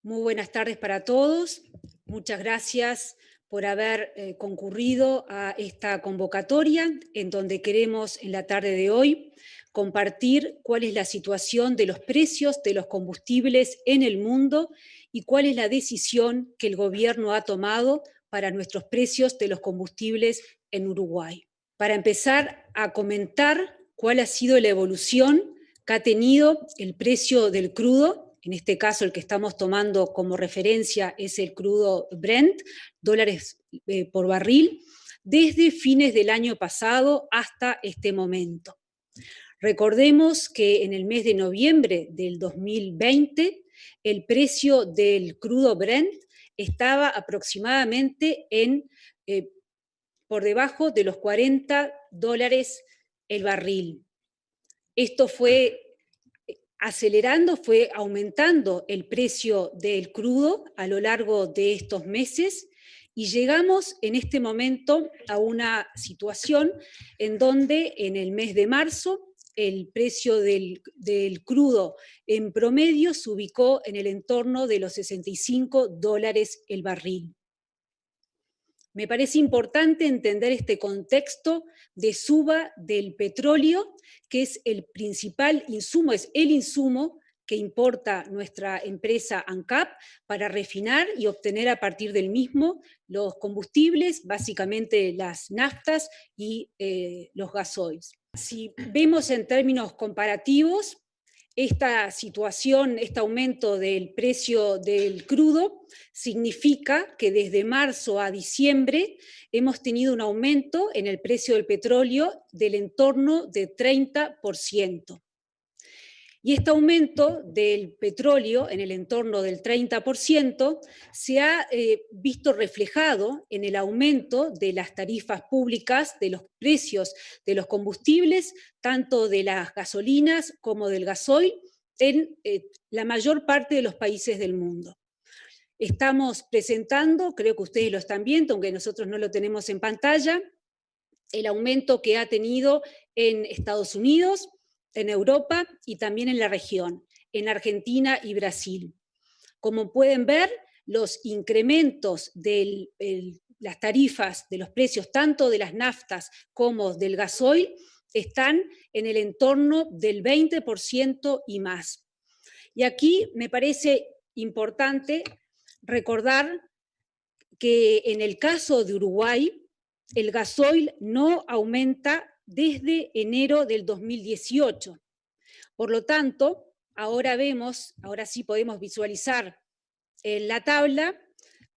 Muy buenas tardes para todos. Muchas gracias por haber concurrido a esta convocatoria en donde queremos en la tarde de hoy compartir cuál es la situación de los precios de los combustibles en el mundo y cuál es la decisión que el gobierno ha tomado para nuestros precios de los combustibles en Uruguay. Para empezar a comentar cuál ha sido la evolución que ha tenido el precio del crudo. En este caso, el que estamos tomando como referencia es el crudo Brent, dólares por barril, desde fines del año pasado hasta este momento. Recordemos que en el mes de noviembre del 2020, el precio del crudo Brent estaba aproximadamente por debajo de los $40 el barril. Esto fue fue aumentando el precio del crudo a lo largo de estos meses y llegamos en este momento a una situación en donde en el mes de marzo el precio del crudo en promedio se ubicó en el entorno de los $65 el barril. Me parece importante entender este contexto de suba del petróleo, que es el principal insumo, es el insumo que importa nuestra empresa ANCAP para refinar y obtener a partir del mismo los combustibles, básicamente las naftas y los gasoils. Si vemos en términos comparativos, esta situación, este aumento del precio del crudo significa que desde marzo a diciembre hemos tenido un aumento en el precio del petróleo del entorno de 30%. Y este aumento del petróleo en el entorno del 30% se ha visto reflejado en el aumento de las tarifas públicas, de los precios de los combustibles, tanto de las gasolinas como del gasoil, en la mayor parte de los países del mundo. Estamos presentando, creo que ustedes lo están viendo, aunque nosotros no lo tenemos en pantalla, el aumento que ha tenido en Estados Unidos, en Europa y también en la región, en Argentina y Brasil. Como pueden ver, los incrementos de las tarifas de los precios tanto de las naftas como del gasoil están en el entorno del 20% y más. Y aquí me parece importante recordar que en el caso de Uruguay, el gasoil no aumenta desde enero del 2018. Por lo tanto, ahora sí podemos visualizar en la tabla,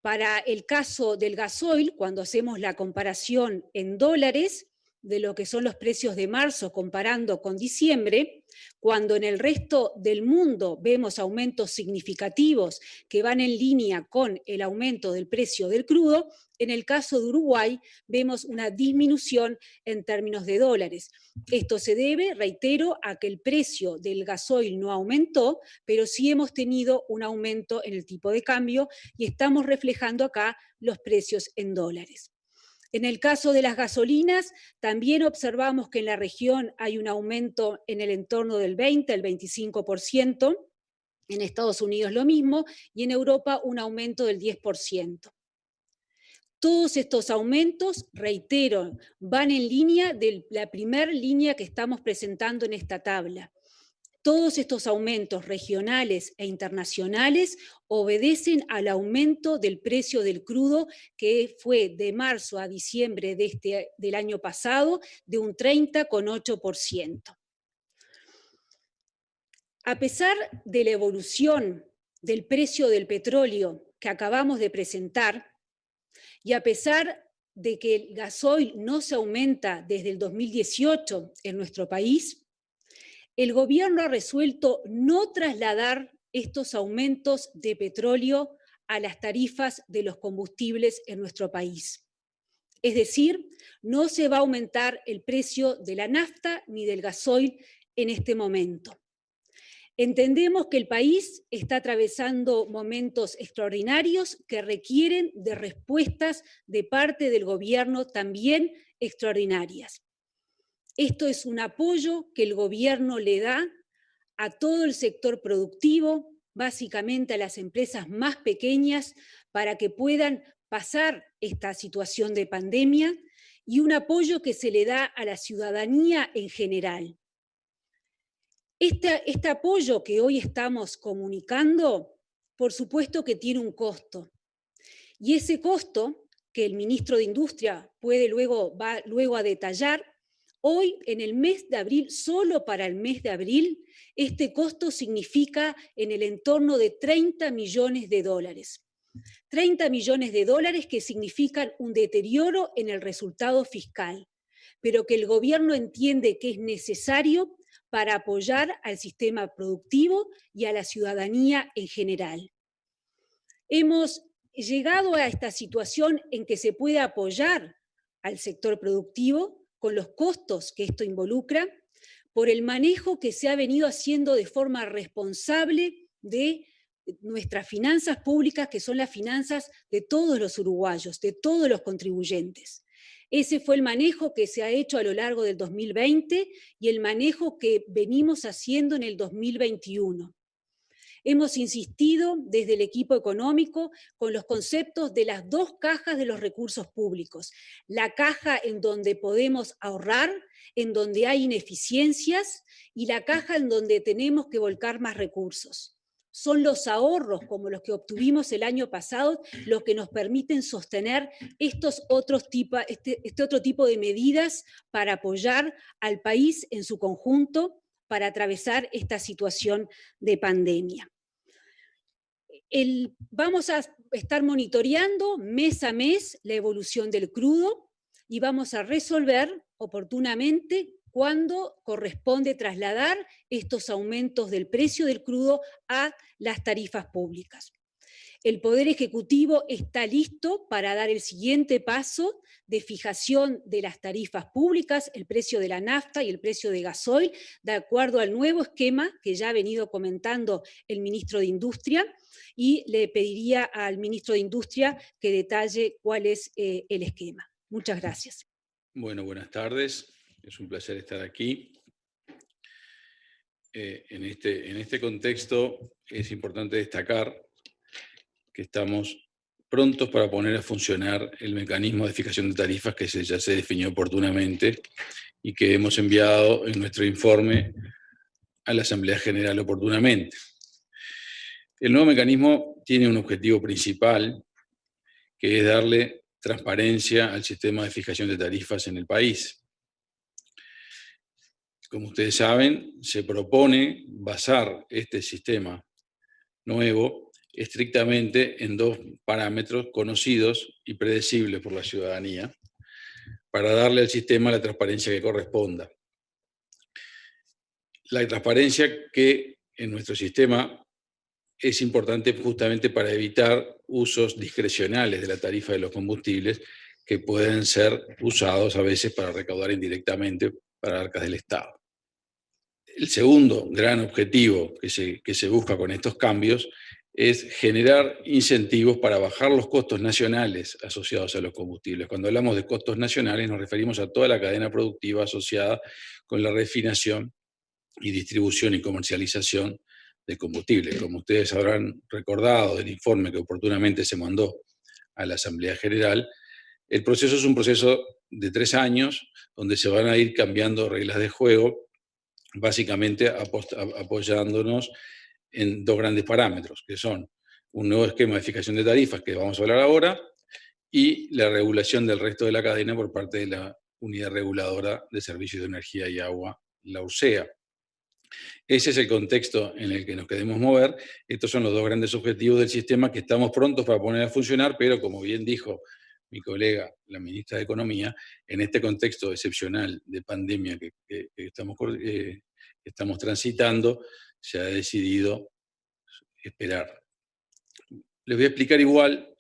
para el caso del gasoil, cuando hacemos la comparación en dólares de lo que son los precios de marzo comparando con diciembre, cuando en el resto del mundo vemos aumentos significativos que van en línea con el aumento del precio del crudo, en el caso de Uruguay vemos una disminución en términos de dólares. Esto se debe, reitero, a que el precio del gasoil no aumentó, pero sí hemos tenido un aumento en el tipo de cambio y estamos reflejando acá los precios en dólares. En el caso de las gasolinas, también observamos que en la región hay un aumento en el entorno del 20, el 25%, en Estados Unidos lo mismo, y en Europa un aumento del 10%. Todos estos aumentos, reitero, van en línea de la primera línea que estamos presentando en esta tabla. Todos estos aumentos regionales e internacionales obedecen al aumento del precio del crudo que fue de marzo a diciembre del año pasado de un 30,8%. A pesar de la evolución del precio del petróleo que acabamos de presentar y a pesar de que el gasoil no se aumenta desde el 2018 en nuestro país, el gobierno ha resuelto no trasladar estos aumentos de petróleo a las tarifas de los combustibles en nuestro país. Es decir, no se va a aumentar el precio de la nafta ni del gasoil en este momento. Entendemos que el país está atravesando momentos extraordinarios que requieren de respuestas de parte del gobierno también extraordinarias. Esto es un apoyo que el gobierno le da a todo el sector productivo, básicamente a las empresas más pequeñas para que puedan pasar esta situación de pandemia y un apoyo que se le da a la ciudadanía en general. Este apoyo que hoy estamos comunicando, por supuesto que tiene un costo. Y ese costo, que el ministro de Industria va luego a detallar, hoy en el mes de abril, solo para el mes de abril, este costo significa en el entorno de 30 millones de dólares. 30 millones de dólares que significan un deterioro en el resultado fiscal, pero que el gobierno entiende que es necesario para apoyar al sistema productivo y a la ciudadanía en general. Hemos llegado a esta situación en que se puede apoyar al sector productivo con los costos que esto involucra, por el manejo que se ha venido haciendo de forma responsable de nuestras finanzas públicas, que son las finanzas de todos los uruguayos, de todos los contribuyentes. Ese fue el manejo que se ha hecho a lo largo del 2020 y el manejo que venimos haciendo en el 2021. Hemos insistido desde el equipo económico con los conceptos de las dos cajas de los recursos públicos. La caja en donde podemos ahorrar, en donde hay ineficiencias, y la caja en donde tenemos que volcar más recursos. Son los ahorros, como los que obtuvimos el año pasado, los que nos permiten sostener este otro tipo de medidas para apoyar al país en su conjunto para atravesar esta situación de pandemia. Vamos a estar monitoreando mes a mes la evolución del crudo y vamos a resolver oportunamente cuándo corresponde trasladar estos aumentos del precio del crudo a las tarifas públicas. El Poder Ejecutivo está listo para dar el siguiente paso de fijación de las tarifas públicas, el precio de la nafta y el precio de gasoil, de acuerdo al nuevo esquema que ya ha venido comentando el ministro de Industria, y le pediría al ministro de Industria que detalle cuál es el esquema. Muchas gracias. Bueno, buenas tardes. Es un placer estar aquí. En este contexto es importante destacar que estamos prontos para poner a funcionar el mecanismo de fijación de tarifas que ya se definió oportunamente y que hemos enviado en nuestro informe a la Asamblea General oportunamente. El nuevo mecanismo tiene un objetivo principal, que es darle transparencia al sistema de fijación de tarifas en el país. Como ustedes saben, se propone basar este sistema nuevo estrictamente en dos parámetros conocidos y predecibles por la ciudadanía para darle al sistema la transparencia que corresponda. La transparencia que en nuestro sistema es importante justamente para evitar usos discrecionales de la tarifa de los combustibles que pueden ser usados a veces para recaudar indirectamente para arcas del Estado. El segundo gran objetivo que se busca con estos cambios es generar incentivos para bajar los costos nacionales asociados a los combustibles. Cuando hablamos de costos nacionales nos referimos a toda la cadena productiva asociada con la refinación y distribución y comercialización de combustible. Como ustedes habrán recordado del informe que oportunamente se mandó a la Asamblea General, el proceso es un proceso de 3 años donde se van a ir cambiando reglas de juego, básicamente apoyándonos en dos grandes parámetros, que son un nuevo esquema de fijación de tarifas, que vamos a hablar ahora, y la regulación del resto de la cadena por parte de la Unidad Reguladora de Servicios de Energía y Agua, la URSEA. Ese es el contexto en el que nos queremos mover. Estos son los dos grandes objetivos del sistema que estamos prontos para poner a funcionar, pero como bien dijo mi colega, la ministra de Economía, en este contexto excepcional de pandemia que estamos transitando, se ha decidido esperar. Les voy a explicar igual,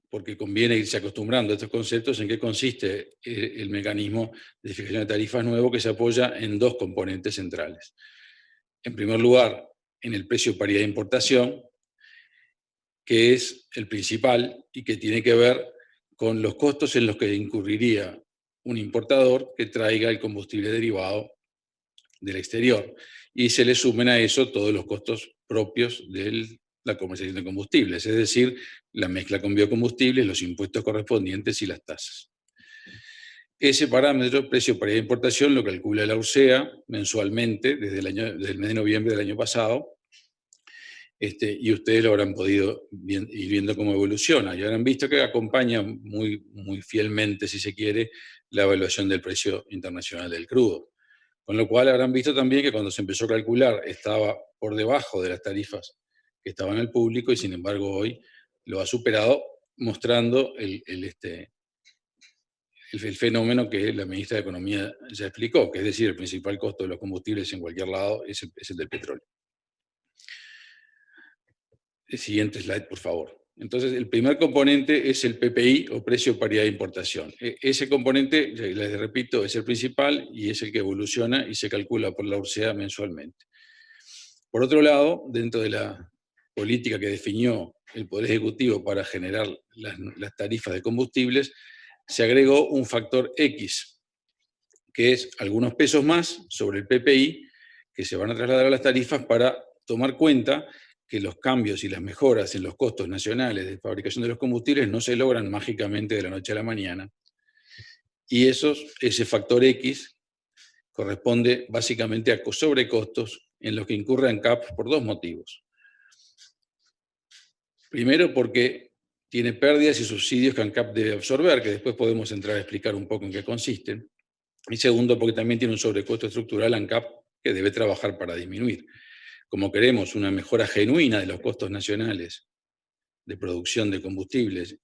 porque conviene irse acostumbrando a estos conceptos, en qué consiste el mecanismo de fijación de tarifas nuevo que se apoya en dos componentes centrales. En primer lugar, en el precio paridad de importación, que es el principal y que tiene que ver con los costos en los que incurriría un importador que traiga el combustible derivado del exterior. Y se le sumen a eso todos los costos propios de la comercialización de combustibles, es decir, la mezcla con biocombustibles, los impuestos correspondientes y las tasas. Ese parámetro, precio paridad de importación, lo calcula la URSEA mensualmente desde el mes de noviembre del año pasado, y ustedes lo habrán podido ir viendo cómo evoluciona, y habrán visto que acompaña muy, muy fielmente, si se quiere, la evaluación del precio internacional del crudo. Con lo cual habrán visto también que cuando se empezó a calcular estaba por debajo de las tarifas que estaban al público, y sin embargo hoy lo ha superado, mostrando el fenómeno que la ministra de Economía ya explicó, que es decir, el principal costo de los combustibles en cualquier lado es el del petróleo. El siguiente slide, por favor. Entonces, el primer componente es el PPI, o precio paridad de importación. Ese componente, les repito, es el principal y es el que evoluciona y se calcula por la URSEA mensualmente. Por otro lado, dentro de la política que definió el Poder Ejecutivo para generar las tarifas de combustibles, se agregó un factor X, que es algunos pesos más sobre el PPI que se van a trasladar a las tarifas para tomar cuenta que los cambios y las mejoras en los costos nacionales de fabricación de los combustibles no se logran mágicamente de la noche a la mañana. Y ese factor X corresponde básicamente a sobrecostos en los que incurre ANCAP por dos motivos. Primero, porque tiene pérdidas y subsidios que ANCAP debe absorber, que después podemos entrar a explicar un poco en qué consisten. Y segundo, porque también tiene un sobrecosto estructural ANCAP que debe trabajar para disminuir. Como queremos una mejora genuina de los costos nacionales de producción de combustibles,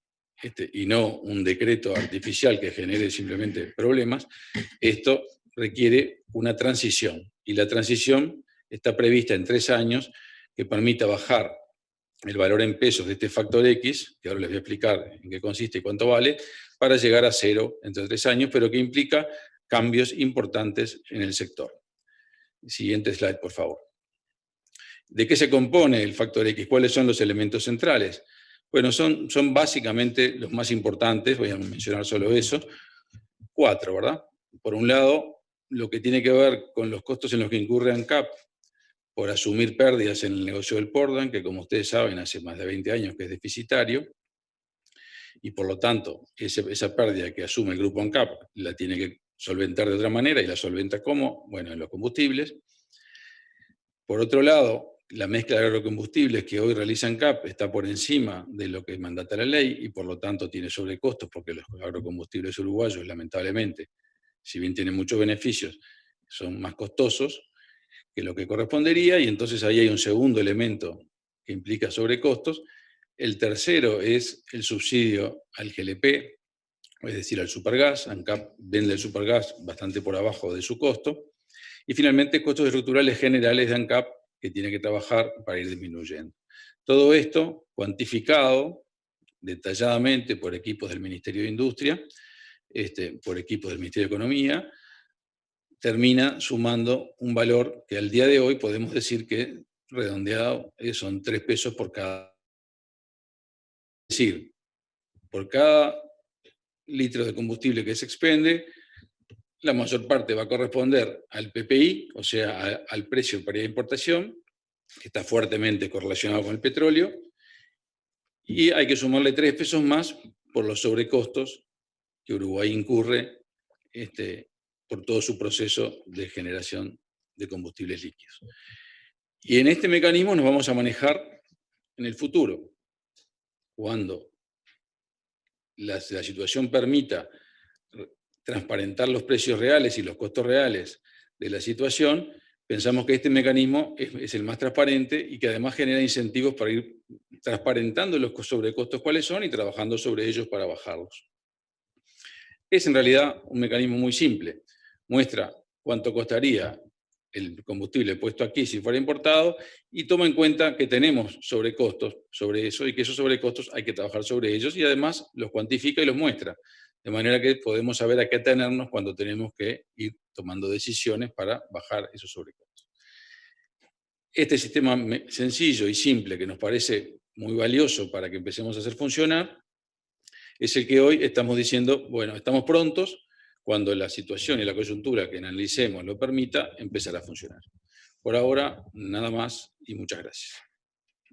y no un decreto artificial que genere simplemente problemas, esto requiere una transición. Y la transición está prevista en 3 años, que permita bajar el valor en pesos de este factor X, que ahora les voy a explicar en qué consiste y cuánto vale, para llegar a 0 entre 3 años, pero que implica cambios importantes en el sector. Siguiente slide, por favor. ¿De qué se compone el factor X? ¿Cuáles son los elementos centrales? Bueno, son básicamente los más importantes, voy a mencionar solo eso, 4, ¿verdad? Por un lado, lo que tiene que ver con los costos en los que incurre ANCAP por asumir pérdidas en el negocio del Portland, que como ustedes saben hace más de 20 años que es deficitario, y por lo tanto esa pérdida que asume el grupo ANCAP la tiene que solventar de otra manera, y la solventa ¿cómo? Bueno, en los combustibles. Por otro lado, la mezcla de agrocombustibles que hoy realiza ANCAP está por encima de lo que mandata la ley y por lo tanto tiene sobrecostos, porque los agrocombustibles uruguayos, lamentablemente, si bien tienen muchos beneficios, son más costosos que lo que correspondería, y entonces ahí hay un segundo elemento que implica sobrecostos. El tercero es el subsidio al GLP, es decir, al supergas. ANCAP vende el supergas bastante por abajo de su costo. Y finalmente, costos estructurales generales de ANCAP que tiene que trabajar para ir disminuyendo. Todo esto cuantificado detalladamente por equipos del Ministerio de Industria, por equipos del Ministerio de Economía, termina sumando un valor que al día de hoy podemos decir que redondeado son 3 pesos por cada. Es decir, por cada litro de combustible que se expende, la mayor parte va a corresponder al PPI, o sea, al precio de paridad de importación, que está fuertemente correlacionado con el petróleo, y hay que sumarle 3 pesos más por los sobrecostos que Uruguay incurre por todo su proceso de generación de combustibles líquidos. Y en este mecanismo nos vamos a manejar en el futuro. Cuando la situación permita transparentar los precios reales y los costos reales de la situación, pensamos que este mecanismo es el más transparente y que además genera incentivos para ir transparentando los sobrecostos cuáles son y trabajando sobre ellos para bajarlos. Es en realidad un mecanismo muy simple. Muestra cuánto costaría el combustible puesto aquí si fuera importado y toma en cuenta que tenemos sobrecostos sobre eso y que esos sobrecostos hay que trabajar sobre ellos, y además los cuantifica y los muestra. De manera que podemos saber a qué atenernos cuando tenemos que ir tomando decisiones para bajar esos sobrecostos. Este sistema sencillo y simple, que nos parece muy valioso para que empecemos a hacer funcionar, es el que hoy estamos diciendo, bueno, estamos prontos, cuando la situación y la coyuntura que analicemos lo permita, empezar a funcionar. Por ahora, nada más y muchas gracias.